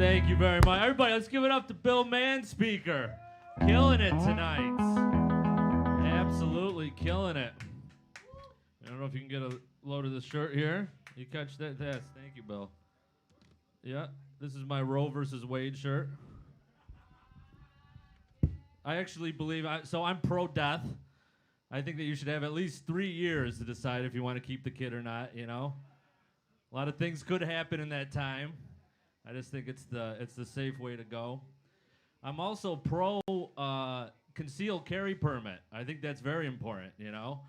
Thank you very much. Everybody, let's give it up to Bill Manspeaker. Killing it tonight. Absolutely killing it. I don't know if you can get a load of this shirt here. You catch that? Yes, thank you, Bill. Yeah, this is my Roe versus Wade shirt. I actually believe, so I'm pro-death. I think that you should have at least 3 years to decide if you want to keep the kid or not, you know? A lot of things could happen in that time. I just think it's the safe way to go. I'm also pro concealed carry permit. I think that's very important, you know?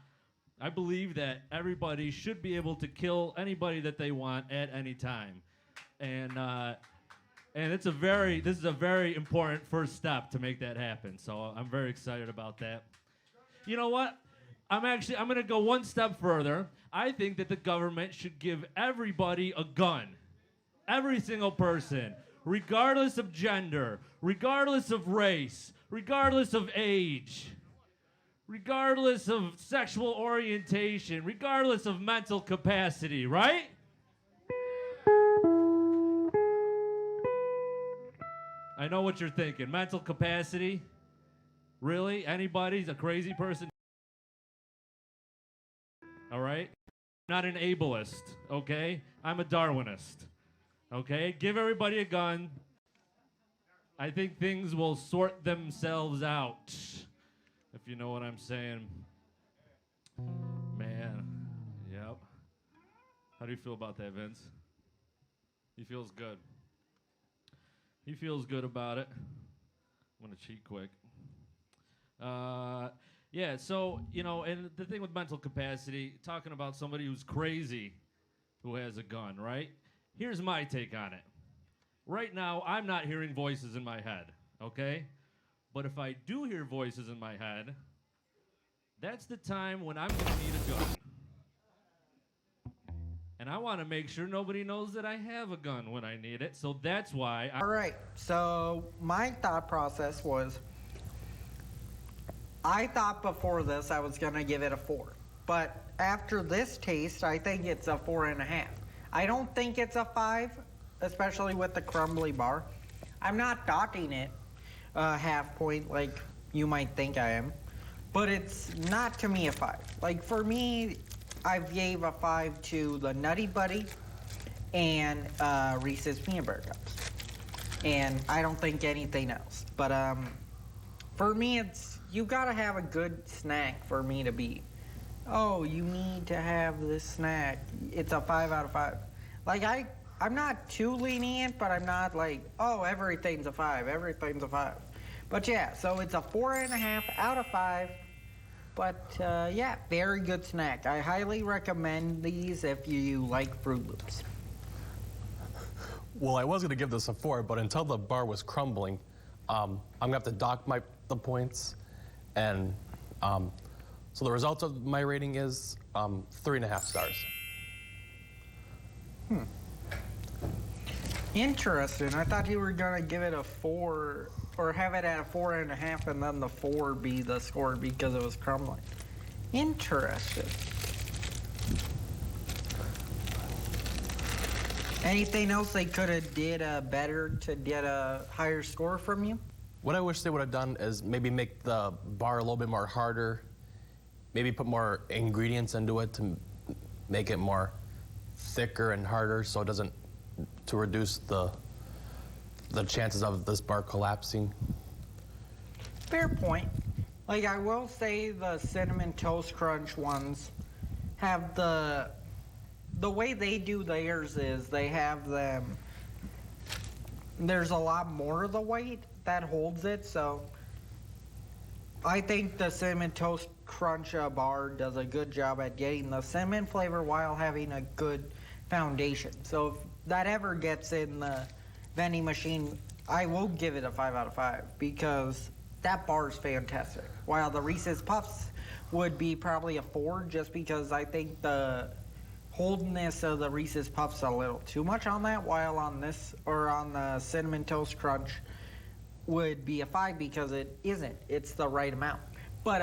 I believe that everybody should be able to kill anybody that they want at any time. And this is a very important first step to make that happen. So I'm very excited about that. You know what? I'm going to go one step further. I think that the government should give everybody a gun. Every single person, regardless of gender, regardless of race, regardless of age, regardless of sexual orientation, regardless of mental capacity, right? I know what you're thinking. Mental capacity? Really? Anybody's a crazy person? All right? I'm not an ableist, okay? I'm a Darwinist, okay? Give everybody a gun. I think things will sort themselves out, if you know what I'm saying. Man, yep. How do you feel about that, Vince? He feels good. He feels good about it. I'm going to cheat quick. Yeah, so, you know, and the thing with mental capacity, talking about somebody who's crazy who has a gun, right? Here's my take on it. Right now, I'm not hearing voices in my head, okay? But if I do hear voices in my head, that's the time when I'm going to need a gun. And I want to make sure nobody knows that I have a gun when I need it, so that's why All right, so my thought process was, I thought before this I was gonna give it a 4. But after this taste, I think it's a 4.5. I don't think it's a 5, especially with the crumbly bar. I'm not docking it half point like you might think I am, but it's not to me a 5. Like for me, I gave a 5 to the Nutty Buddy and Reese's Peanut Butter Cups. And I don't think anything else. But for me, you gotta have a good snack for me to be, oh, you need to have this snack. It's a 5 out of 5. Like I'm not too lenient, but I'm not like, oh, everything's a 5, everything's a 5. But yeah, so it's a 4.5 out of 5. But yeah, very good snack. I highly recommend these if you like Froot Loops. Well, I was going to give this a 4, but until the bar was crumbling, I'm going to have to dock the points. And so the result of my rating is 3.5 stars. Interesting. I thought you were going to give it a 4 or have it at a 4.5 and then the 4 be the score because it was crumbling. Interesting. Anything else they could have did better to get a higher score from you? What I wish they would have done is maybe make the bar a little bit more harder, maybe put more ingredients into it to make it more thicker and harder so it doesn't, to reduce the chances of this bar collapsing. Fair point. Like I will say the Cinnamon Toast Crunch ones have the way they do theirs is they have them, there's a lot more of the weight that holds it, so I think the Cinnamon Toast Crunch bar does a good job at getting the cinnamon flavor while having a good foundation. So if that ever gets in the vending machine, I will give it a 5 out of 5 because that bar is fantastic. While the Reese's Puffs would be probably a 4 just because I think the holdness of the Reese's Puffs a little too much on that, while on this, or on the Cinnamon Toast Crunch, would be a 5 because it isn't. It's the right amount. But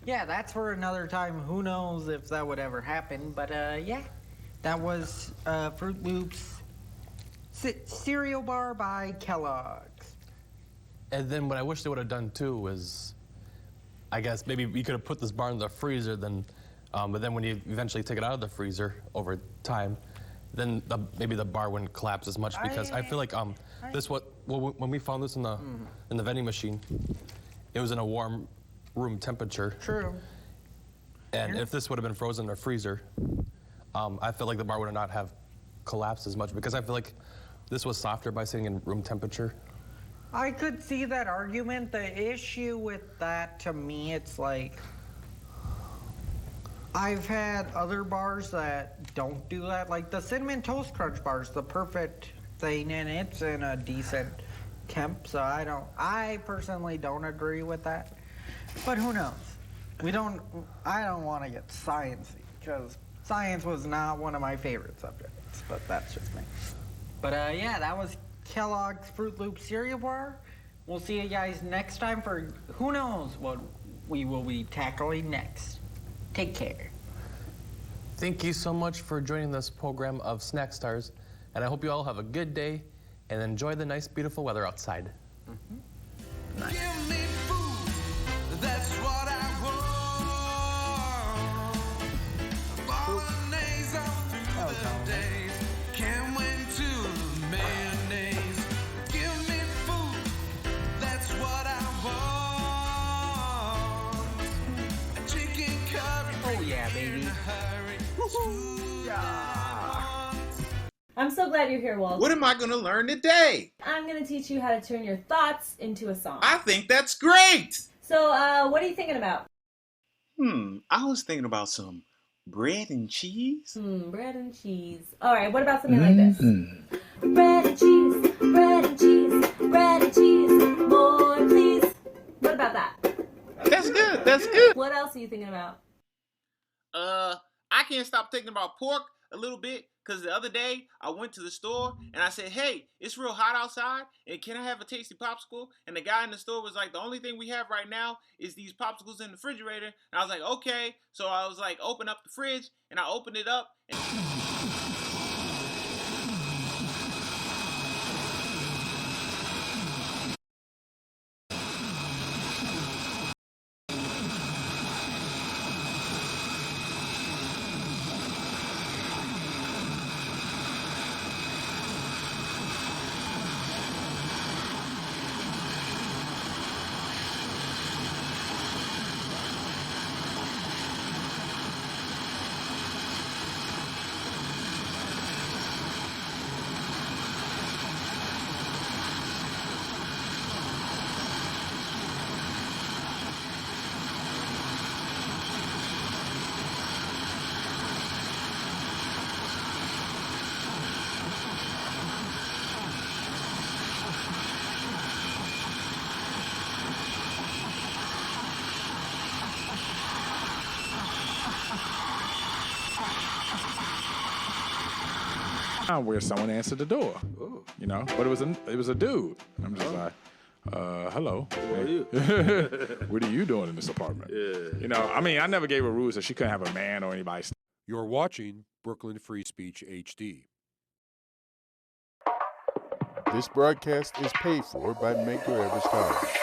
yeah, that's for another time. Who knows if that would ever happen. But yeah, that was Froot Loops cereal bar by Kellogg's. And then what I wish they would have done too was, I guess maybe we could have put this bar in the freezer, but then when you eventually take it out of the freezer over time, then maybe the bar wouldn't collapse as much, because I feel like when we found this in the vending machine, it was in a warm room temperature. True. And if this would have been frozen in a freezer, I feel like the bar would not have collapsed as much, because I feel like this was softer by sitting in room temperature. I could see that argument. The issue with that, to me, it's like, I've had other bars that don't do that. Like the Cinnamon Toast Crunch bar is the perfect thing, and it's in a decent temp, so I personally don't agree with that. But who knows? I don't want to get sciencey, because science was not one of my favorite subjects, but that's just me. But yeah, that was Kellogg's Fruit Loop cereal bar. We'll see you guys next time for who knows what we will be tackling next. Take care. Thank you so much for joining this program of Snack Stars, and I hope you all have a good day and enjoy the nice, beautiful weather outside. Nice. Give me food, that's what I want. Bolognese all through the days. Can't wait to the mayonnaise. Give me food, that's what I want. A chicken curry. Oh yeah, baby. In a hurry. I'm so glad you're here, Walt. What am I going to learn today? I'm going to teach you how to turn your thoughts into a song. I think that's great. So, what are you thinking about? I was thinking about some bread and cheese. Bread and cheese. All right, what about something like this? Bread and cheese, bread and cheese, bread and cheese, more please. What about that? That's good. That's good. What else are you thinking about? I can't stop thinking about pork a little bit, because the other day I went to the store and I said, hey, it's real hot outside, and can I have a tasty popsicle? And the guy in the store was like, the only thing we have right now is these popsicles in the refrigerator. And I was like, okay. So I was like, open up the fridge, and I opened it up. And where someone answered the door, you know, but it was a dude. And I'm just like, hello. Who are you? What are you doing in this apartment? Yeah. You know, I mean, I never gave her rules that she couldn't have a man or anybody. You're watching Brooklyn Free Speech HD. This broadcast is paid for by Medgar Evers College.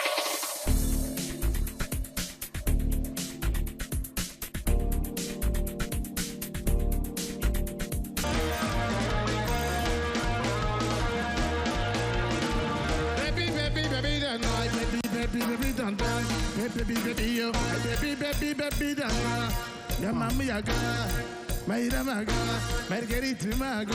Mamma Yaga, Margarita Maga.